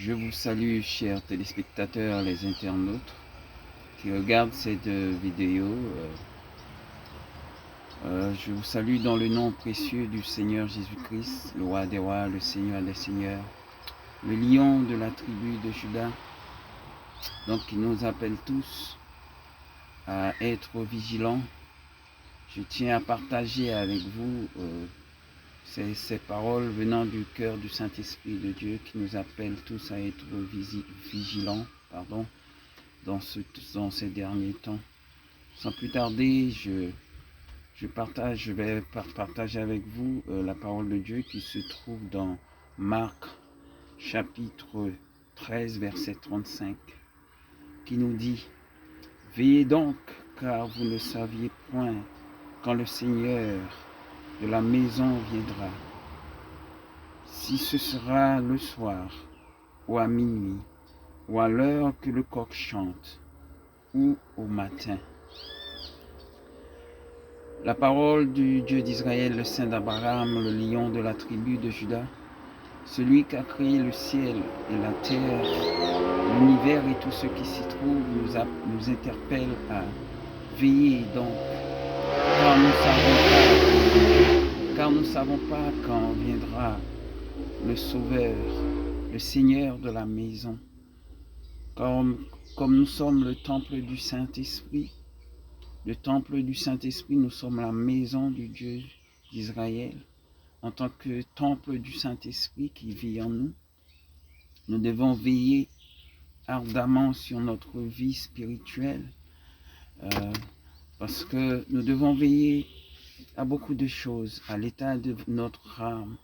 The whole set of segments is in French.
Je vous salue, chers téléspectateurs, les internautes qui regardent cette vidéo. Je vous salue dans le nom précieux du Seigneur Jésus-Christ, le roi des rois, le Seigneur des seigneurs, le lion de la tribu de Juda. Donc, il nous appelle tous à être vigilants. Je tiens à partager avec vous ces paroles venant du cœur du Saint-Esprit de Dieu qui nous appelle tous à être vigilants dans ces derniers temps. Sans plus tarder, je vais partager avec vous la parole de Dieu qui se trouve dans Marc chapitre 13 verset 35 qui nous dit: Veillez donc, car vous ne saviez point quand le Seigneur de la maison viendra, si ce sera le soir, ou à minuit, ou à l'heure que le coq chante, ou au matin. La parole du Dieu d'Israël, le Saint d'Abraham, le lion de la tribu de Juda, celui qui a créé le ciel et la terre, l'univers et tout ce qui s'y trouve, nous interpelle à veiller donc, car nous ne savons pas quand viendra le Sauveur, le Seigneur de la maison. Comme nous sommes le temple du Saint-Esprit, nous sommes la maison du Dieu d'Israël. En tant que temple du Saint-Esprit qui vit en nous, nous devons veiller ardemment sur notre vie spirituelle, parce que nous devons veiller à beaucoup de choses, à l'état de notre âme,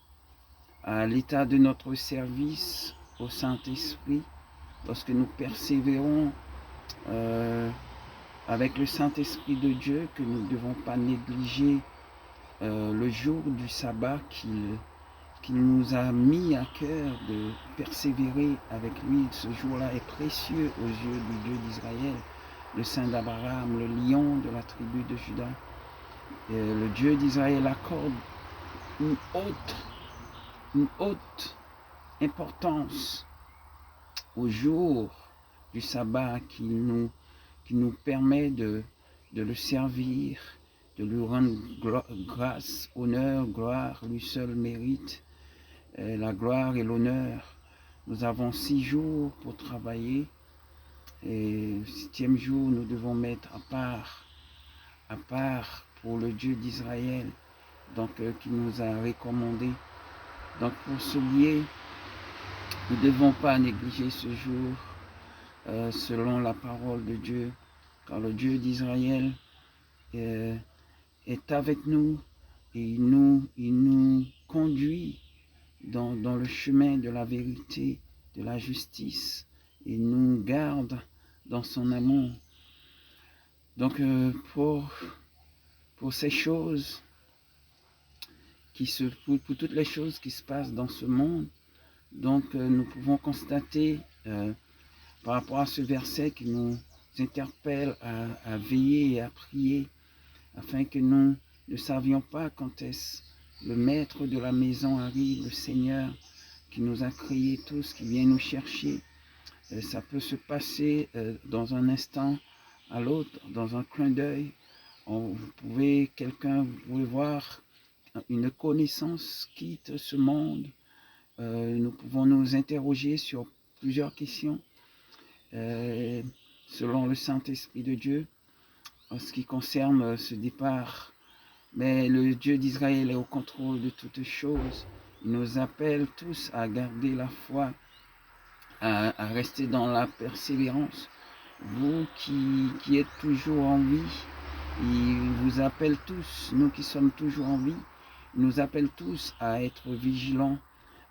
à l'état de notre service au Saint-Esprit, parce que nous persévérons avec le Saint-Esprit de Dieu, que nous ne devons pas négliger le jour du sabbat qu'il nous a mis à cœur de persévérer avec lui. Ce jour-là est précieux aux yeux du Dieu d'Israël, le Saint d'Abraham, le lion de la tribu de Juda. Le Dieu d'Israël accorde une haute importance au jour du sabbat qui nous permet de le servir, de lui rendre grâce, honneur, gloire. Lui seul mérite la gloire et l'honneur. Nous avons 6 jours pour travailler et le 7e jour nous devons mettre à part pour le Dieu d'Israël, donc qui nous a recommandé. Donc pour ce lieu, nous ne devons pas négliger ce jour selon la parole de Dieu, car le Dieu d'Israël est avec nous et il nous conduit dans le chemin de la vérité, de la justice, et nous garde dans son amour. Donc pour ces choses pour toutes les choses qui se passent dans ce monde, donc nous pouvons constater par rapport à ce verset qui nous interpelle à veiller et à prier, afin que nous ne savions pas quand est-ce le maître de la maison arrive, le Seigneur qui nous a créés tous, qui vient nous chercher. Ça peut se passer dans un instant à l'autre, dans un clin d'œil. Vous pouvez voir une connaissance quitte ce monde. Nous pouvons nous interroger sur plusieurs questions selon le Saint-Esprit de Dieu en ce qui concerne ce départ. Mais le Dieu d'Israël est au contrôle de toutes choses. Il nous appelle tous à garder la foi, à rester dans la persévérance. Vous qui êtes toujours en vie, il vous appelle tous, nous qui sommes toujours en vie, il nous appelle tous à être vigilants,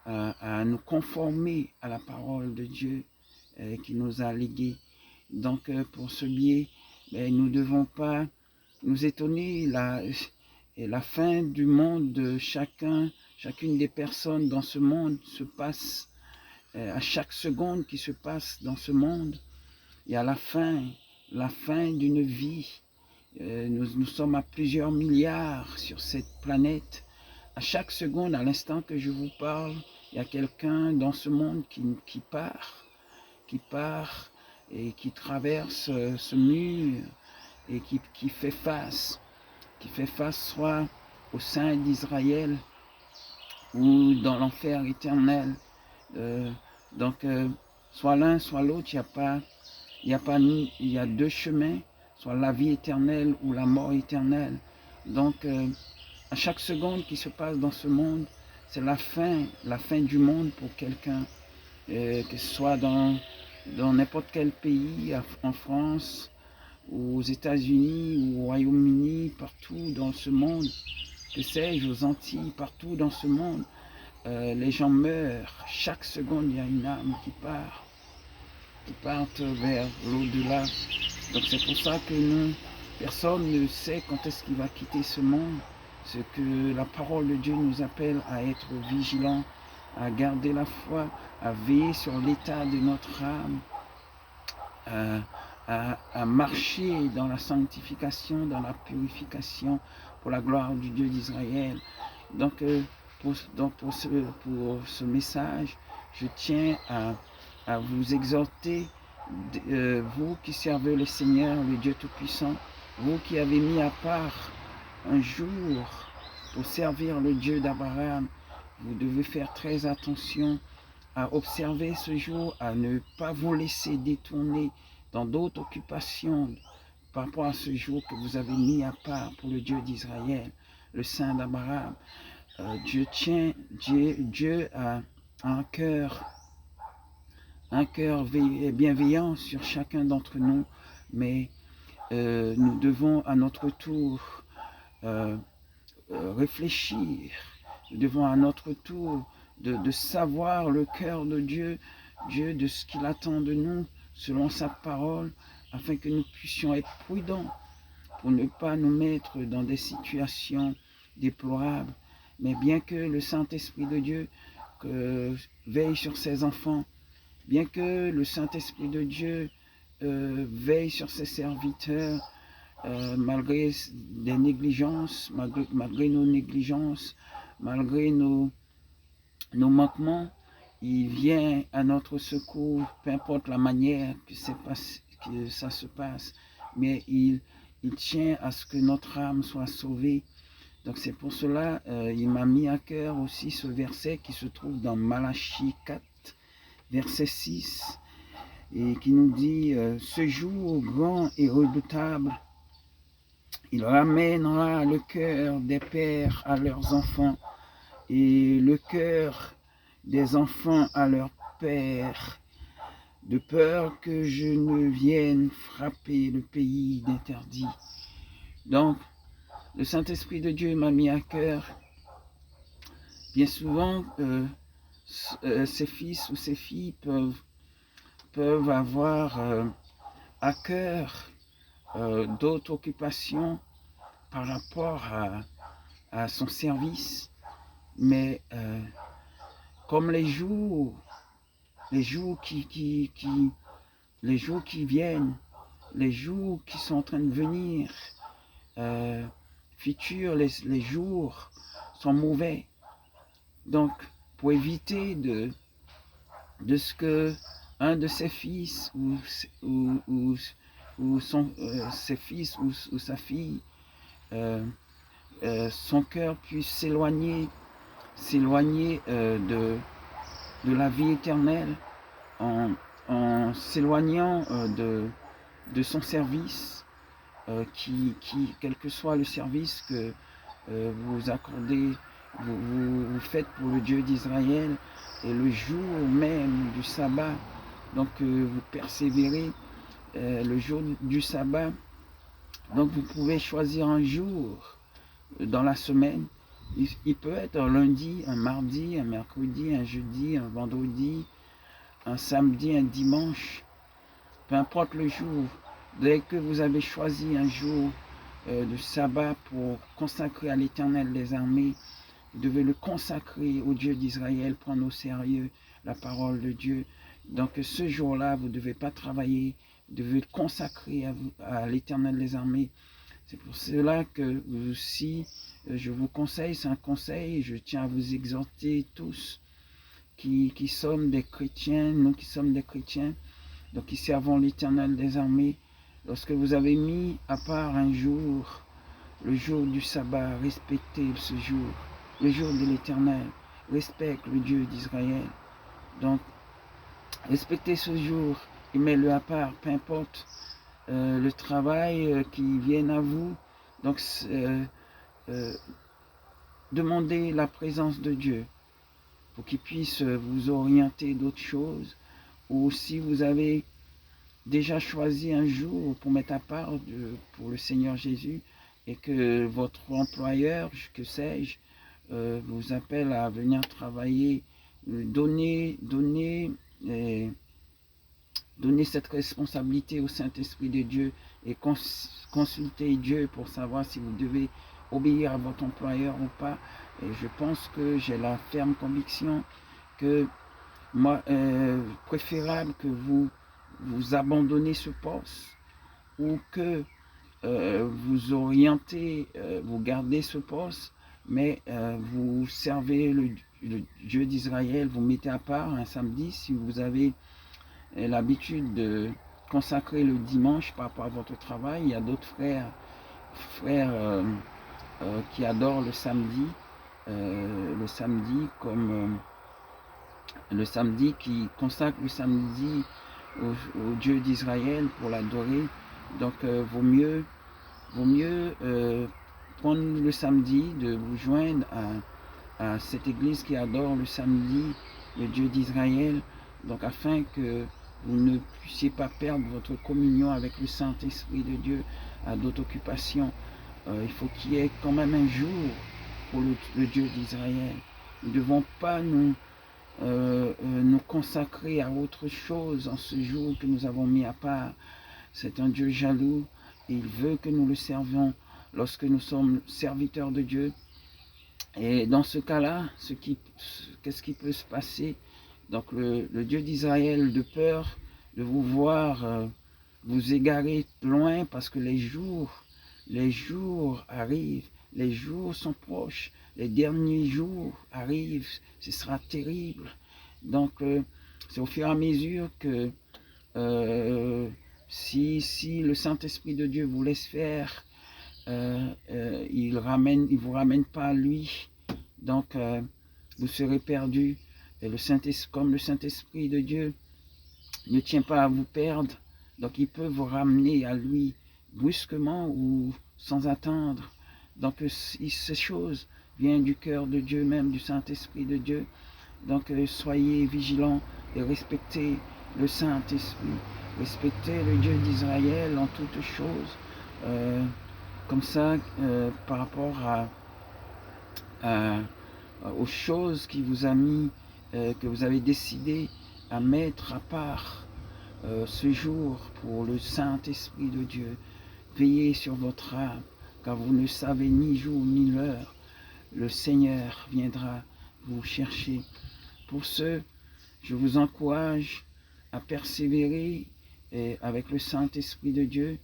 à nous conformer à la parole de Dieu qui nous a léguée. Donc pour ce biais, nous ne devons pas nous étonner. La fin du monde de chacune des personnes dans ce monde se passe à chaque seconde qui se passe dans ce monde. Il y a la fin d'une vie. Nous sommes à plusieurs milliards sur cette planète. À chaque seconde, à l'instant que je vous parle, Il y a quelqu'un dans ce monde qui part et qui traverse ce mur et qui fait face soit au sein d'Israël ou dans l'enfer éternel. Donc, soit l'un, soit l'autre, il y a deux chemins, soit la vie éternelle ou la mort éternelle. Donc, à chaque seconde qui se passe dans ce monde, c'est la fin du monde pour quelqu'un, que ce soit dans n'importe quel pays, en France, aux États-Unis, ou au Royaume-Uni, partout dans ce monde, que sais-je, aux Antilles, partout dans ce monde, les gens meurent. Chaque seconde, il y a une âme qui parte vers l'au-delà. Donc c'est pour ça que nous, personne ne sait quand est-ce qu'il va quitter ce monde. Ce que la parole de Dieu nous appelle à être vigilants, à garder la foi, à veiller sur l'état de notre âme, à marcher dans la sanctification, dans la purification pour la gloire du Dieu d'Israël. Donc, pour ce message, je tiens à vous exhorter, vous qui servez le Seigneur, le Dieu Tout-Puissant, vous qui avez mis à part un jour pour servir le Dieu d'Abraham, vous devez faire très attention à observer ce jour, à ne pas vous laisser détourner dans d'autres occupations par rapport à ce jour que vous avez mis à part pour le Dieu d'Israël, le Saint d'Abraham. Dieu a un cœur bienveillant sur chacun d'entre nous, mais nous devons à notre tour réfléchir, nous devons à notre tour de savoir le cœur de Dieu, de ce qu'il attend de nous selon sa parole, afin que nous puissions être prudents pour ne pas nous mettre dans des situations déplorables. Mais bien que le Saint-Esprit de Dieu veille sur ses enfants, bien que le Saint-Esprit de Dieu veille sur ses serviteurs, malgré des négligences, malgré nos négligences, malgré nos manquements, il vient à notre secours, peu importe la manière que ça se passe, mais il tient à ce que notre âme soit sauvée. Donc c'est pour cela, il m'a mis à cœur aussi ce verset qui se trouve dans Malachie 4, verset 6, et qui nous dit, ce jour grand et redoutable, il ramènera le cœur des pères à leurs enfants et le cœur des enfants à leurs pères, de peur que je ne vienne frapper le pays d'interdit. Donc, le Saint-Esprit de Dieu m'a mis à cœur, bien souvent, ses fils ou ses filles peuvent avoir à cœur d'autres occupations par rapport à son service, mais comme les jours qui viennent, les jours qui sont en train de venir, futurs, les jours sont mauvais. Donc, pour éviter de ce que un de ses fils ses fils ou sa fille, son cœur puisse s'éloigner de la vie éternelle en s'éloignant de son service, quel que soit le service que vous accordez, vous faites pour le Dieu d'Israël, et le jour même du sabbat, donc vous persévérez le jour du sabbat. Donc vous pouvez choisir un jour dans la semaine. Il peut être un lundi, un mardi, un mercredi, un jeudi, un vendredi, un samedi, un dimanche, peu importe le jour. Dès que vous avez choisi un jour de sabbat pour consacrer à l'Éternel des armées, vous devez le consacrer au Dieu d'Israël, prendre au sérieux la parole de Dieu. Donc ce jour-là, vous ne devez pas travailler, vous devez le consacrer à l'Éternel des armées. C'est pour cela que aussi, je vous conseille, c'est un conseil, je tiens à vous exhorter tous, qui sommes des chrétiens, nous qui sommes des chrétiens, donc qui servons l'Éternel des armées, lorsque vous avez mis à part un jour, le jour du sabbat, respectez ce jour, le jour de l'Éternel, respecte le Dieu d'Israël. Donc, respectez ce jour et mettez-le à part, peu importe le travail qui vient à vous. Donc, demandez la présence de Dieu pour qu'il puisse vous orienter d'autres choses. Ou si vous avez déjà choisi un jour pour mettre à part pour le Seigneur Jésus et que votre employeur, que sais-je, vous appelle à venir travailler, donnez cette responsabilité au Saint-Esprit de Dieu et consultez Dieu pour savoir si vous devez obéir à votre employeur ou pas. Et je pense que j'ai la ferme conviction que moi, préférable que vous abandonnez ce poste ou que vous orientez, vous gardez ce poste, mais vous servez le Dieu d'Israël, vous mettez à part un samedi si vous avez l'habitude de consacrer le dimanche par rapport à votre travail. Il y a d'autres frères qui adorent le samedi comme le samedi, qui consacre le samedi au Dieu d'Israël pour l'adorer. Donc vaut mieux prendre le samedi, de vous joindre à cette église qui adore le samedi, le Dieu d'Israël, donc afin que vous ne puissiez pas perdre votre communion avec le Saint-Esprit de Dieu à d'autres occupations. Il faut qu'il y ait quand même un jour pour le Dieu d'Israël. Nous ne devons pas nous consacrer à autre chose en ce jour que nous avons mis à part. C'est un Dieu jaloux et il veut que nous le servions lorsque nous sommes serviteurs de Dieu. Et dans ce cas-là, qu'est-ce qui peut se passer? Donc le Dieu d'Israël, de peur de vous voir vous égarer loin, parce que les jours arrivent, les jours sont proches, les derniers jours arrivent, ce sera terrible. Donc c'est au fur et à mesure que si le Saint-Esprit de Dieu vous laisse faire, il vous ramène pas à lui, donc vous serez perdu. Et comme le Saint-Esprit de Dieu ne tient pas à vous perdre, donc il peut vous ramener à lui brusquement ou sans attendre. Donc ces choses viennent du cœur de Dieu même, du Saint-Esprit de Dieu. Donc soyez vigilants et respectez le Saint-Esprit, respectez le Dieu d'Israël en toutes choses. Comme ça, par rapport aux choses qui vous a mis, que vous avez décidé à mettre à part ce jour pour le Saint-Esprit de Dieu. Veillez sur votre âme, car vous ne savez ni jour ni l'heure. Le Seigneur viendra vous chercher. Pour ce, je vous encourage à persévérer avec le Saint-Esprit de Dieu.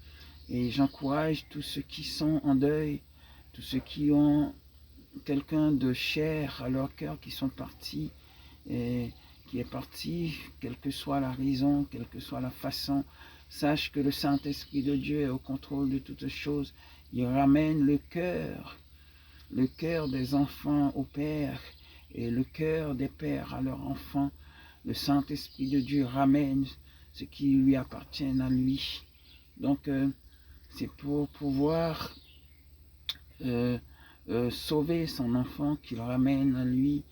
Et j'encourage tous ceux qui sont en deuil, tous ceux qui ont quelqu'un de cher à leur cœur, qui sont partis, et qui est parti, quelle que soit la raison, quelle que soit la façon. Sache que le Saint-Esprit de Dieu est au contrôle de toutes choses. Il ramène le cœur des enfants au Père et le cœur des pères à leurs enfants. Le Saint-Esprit de Dieu ramène ce qui lui appartient à lui. Donc, c'est pour pouvoir sauver son enfant qu'il ramène à lui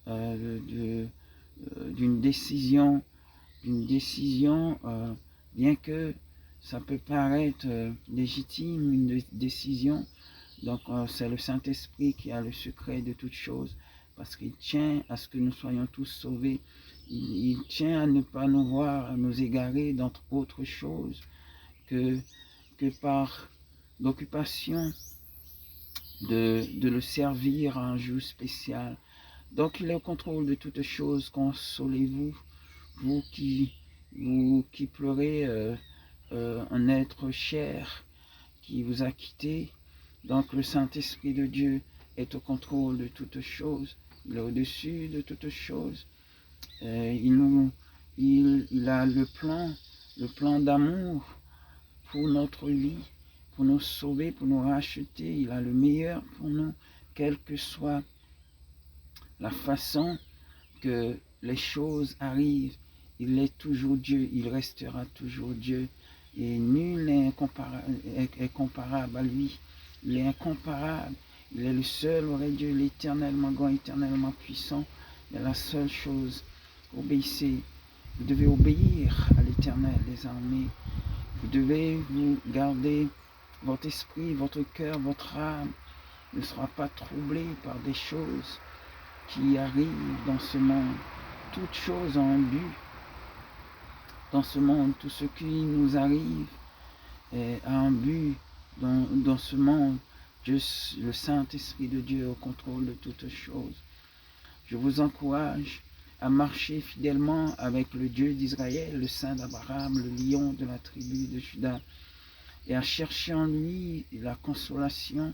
d'une décision, bien que ça peut paraître légitime, une décision. Donc c'est le Saint-Esprit qui a le secret de toutes choses, parce qu'il tient à ce que nous soyons tous sauvés. Il tient à ne pas nous voir, à nous égarer dans autre chose que par l'occupation de le servir à un jour spécial. Donc il est au contrôle de toutes choses. Consolez-vous, vous qui pleurez un être cher qui vous a quitté. Donc le Saint-Esprit de Dieu est au contrôle de toutes choses. Il est au-dessus de toutes choses. il a le plan d'amour pour notre vie, pour nous sauver, pour nous racheter. Il a le meilleur pour nous, quelle que soit la façon que les choses arrivent. Il est toujours Dieu, il restera toujours Dieu. Et nul n'est comparable à lui. Il est incomparable. Il est le seul vrai Dieu, l'éternellement grand, éternellement puissant. Mais la seule chose, obéissez. Vous devez obéir à l'Éternel des armées. Vous devez vous garder votre esprit, votre cœur, votre âme ne sera pas troublé par des choses qui arrivent dans ce monde. Toutes choses ont un but dans ce monde. Tout ce qui nous arrive a un but dans ce monde. Dieu, le Saint-Esprit de Dieu est au contrôle de toutes choses. Je vous encourage à marcher fidèlement avec le Dieu d'Israël, le Saint d'Abraham, le lion de la tribu de Juda, et à chercher en lui la consolation,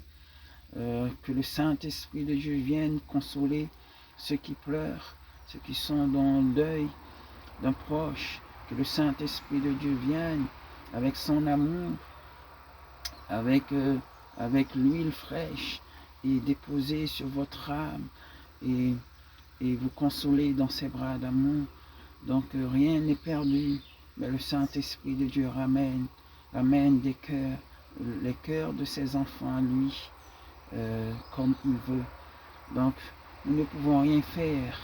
que le Saint-Esprit de Dieu vienne consoler ceux qui pleurent, ceux qui sont dans le deuil d'un proche, que le Saint-Esprit de Dieu vienne avec son amour, avec l'huile fraîche, et déposer sur votre âme, et vous consoler dans ses bras d'amour. Donc rien n'est perdu, mais le Saint-Esprit de Dieu ramène des cœurs, les cœurs de ses enfants à lui, comme il veut. Donc nous ne pouvons rien faire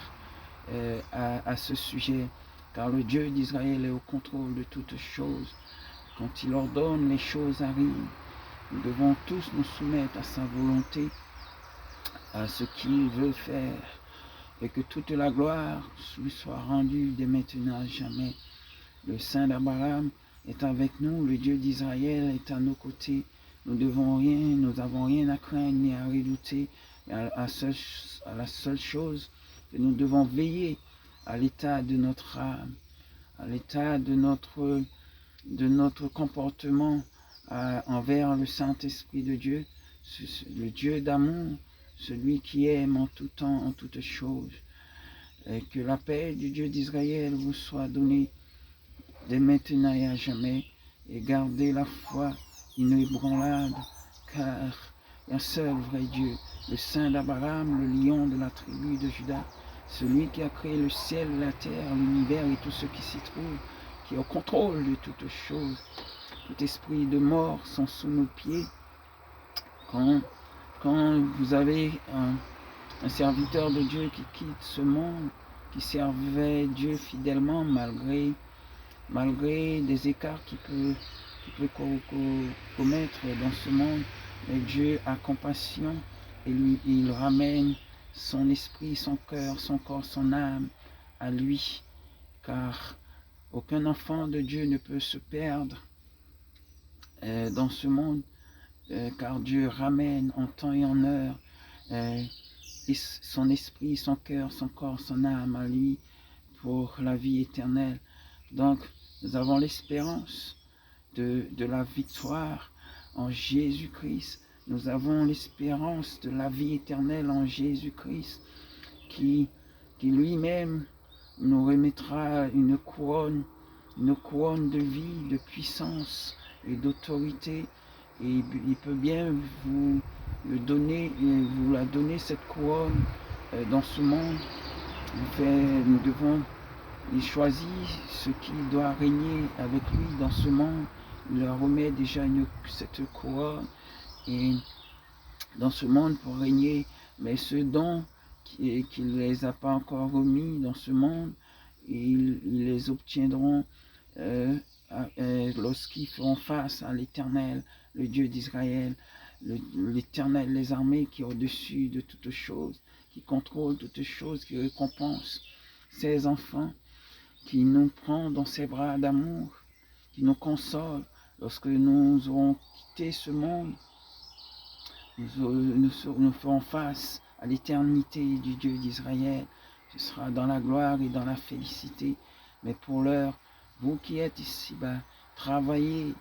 à ce sujet, car le Dieu d'Israël est au contrôle de toutes choses. Quand il ordonne, les choses arrivent. Nous devons tous nous soumettre à sa volonté, à ce qu'il veut faire, et que toute la gloire lui soit rendue dès maintenant à jamais. Le Saint d'Abraham est avec nous, le Dieu d'Israël est à nos côtés. Nous n'avons rien à craindre ni à redouter, mais à la seule chose que nous devons veiller à l'état de notre âme, à l'état de notre comportement envers le Saint-Esprit de Dieu, le Dieu d'amour, celui qui aime en tout temps, en toutes choses. Et que la paix du Dieu d'Israël vous soit donnée dès maintenant et à jamais, et gardez la foi inébranlable, car il y a un seul vrai Dieu, le Saint d'Abraham, le lion de la tribu de Juda, celui qui a créé le ciel, la terre, l'univers et tout ce qui s'y trouve, qui est au contrôle de toutes choses. Tout esprit de mort sont sous nos pieds. Quand vous avez un serviteur de Dieu qui quitte ce monde, qui servait Dieu fidèlement malgré des écarts qu'il peut commettre dans ce monde, mais Dieu a compassion et il ramène son esprit, son cœur, son corps, son âme à lui, car aucun enfant de Dieu ne peut se perdre dans ce monde, car Dieu ramène en temps et en heure son esprit, son cœur, son corps, son âme à lui pour la vie éternelle. Donc nous avons l'espérance de la victoire en Jésus-Christ. Nous avons l'espérance de la vie éternelle en Jésus-Christ, qui lui-même nous remettra une couronne de vie, de puissance et d'autorité. Et il peut bien vous la donner cette couronne dans ce monde. Nous devons, il choisit ce qui doit régner avec lui dans ce monde. Il leur remet déjà cette couronne et dans ce monde pour régner. Mais ceux dont qu'il ne les a pas encore remis dans ce monde, ils les obtiendront lorsqu'ils feront face à l'Éternel, le Dieu d'Israël, l'Éternel des armées qui est au-dessus de toutes choses, qui contrôle toutes choses, qui récompense ses enfants, qui nous prend dans ses bras d'amour, qui nous console lorsque nous aurons quitté ce monde. Nous ferons face à l'éternité du Dieu d'Israël. Ce sera dans la gloire et dans la félicité. Mais pour l'heure, vous qui êtes ici-bas, travaillez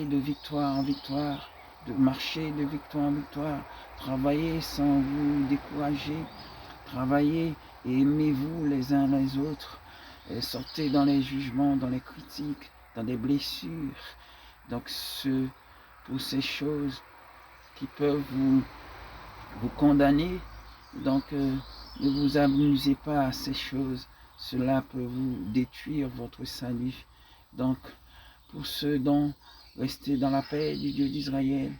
de victoire en victoire, de marcher de victoire en victoire. Travaillez sans vous décourager. Travaillez et aimez-vous les uns les autres. Et sortez dans les jugements, dans les critiques, dans des blessures. Donc pour ces choses qui peuvent vous condamner. Donc ne vous amusez pas à ces choses. Cela peut vous détruire votre salut. Donc pour ceux dont restez dans la paix du Dieu d'Israël,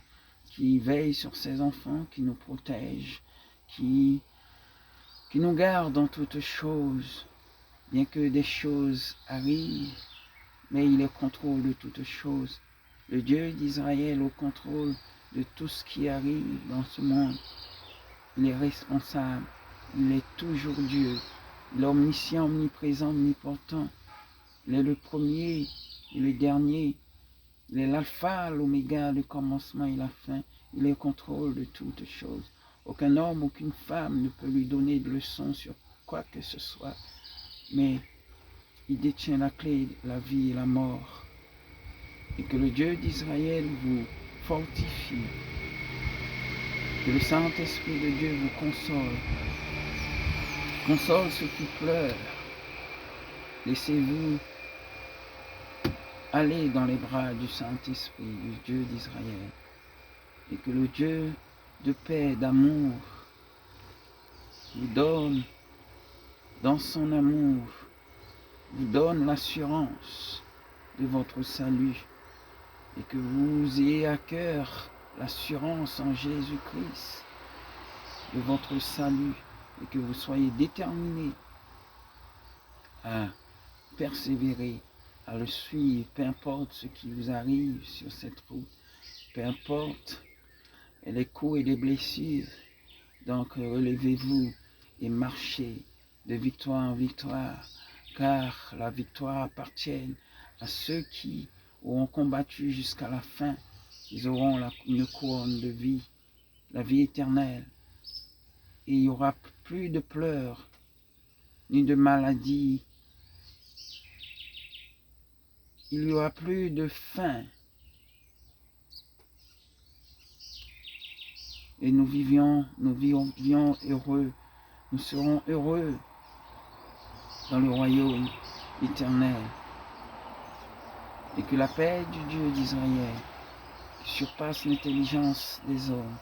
qui veille sur ses enfants, qui nous protège, qui nous garde dans toutes choses, bien que des choses arrivent, mais il est au contrôle de toutes choses. Le Dieu d'Israël au contrôle de tout ce qui arrive dans ce monde. Il est responsable, il est toujours Dieu, il est omniscient, omniprésent, omnipotent. Il est le premier, il est le dernier, il est l'alpha, l'oméga, le commencement et la fin. Il est au contrôle de toutes choses. Aucun homme, aucune femme ne peut lui donner de leçons sur quoi que ce soit. Mais il détient la clé de la vie et la mort. Et que le Dieu d'Israël vous fortifie. Que le Saint-Esprit de Dieu vous console. Console ceux qui pleurent. Laissez-vous aller dans les bras du Saint-Esprit, du Dieu d'Israël. Et que le Dieu de paix, d'amour, vous donne, dans son amour, vous donne l'assurance de votre salut. Et que vous ayez à cœur l'assurance en Jésus-Christ de votre salut. Et que vous soyez déterminés à persévérer, à le suivre, peu importe ce qui vous arrive sur cette route, peu importe les coups et les blessures. Donc relevez-vous et marchez de victoire en victoire, car la victoire appartient à ceux qui auront combattu jusqu'à la fin. Ils auront une couronne de vie, la vie éternelle. Et il n'y aura plus de pleurs, ni de maladies. Il n'y aura plus de faim. Et nous vivions heureux. Nous serons heureux dans le royaume éternel. Et que la paix du Dieu d'Israël, qui surpasse l'intelligence des hommes,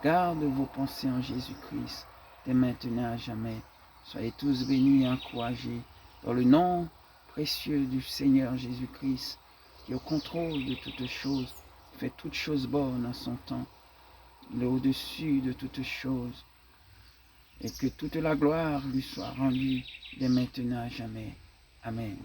garde vos pensées en Jésus-Christ, dès maintenant à jamais. Soyez tous bénis et encouragés dans le nom précieux du Seigneur Jésus-Christ, qui est au contrôle de toutes choses, qui fait toutes choses bonnes en son temps. Il est au-dessus de toutes choses. Et que toute la gloire lui soit rendue dès maintenant à jamais. Amen.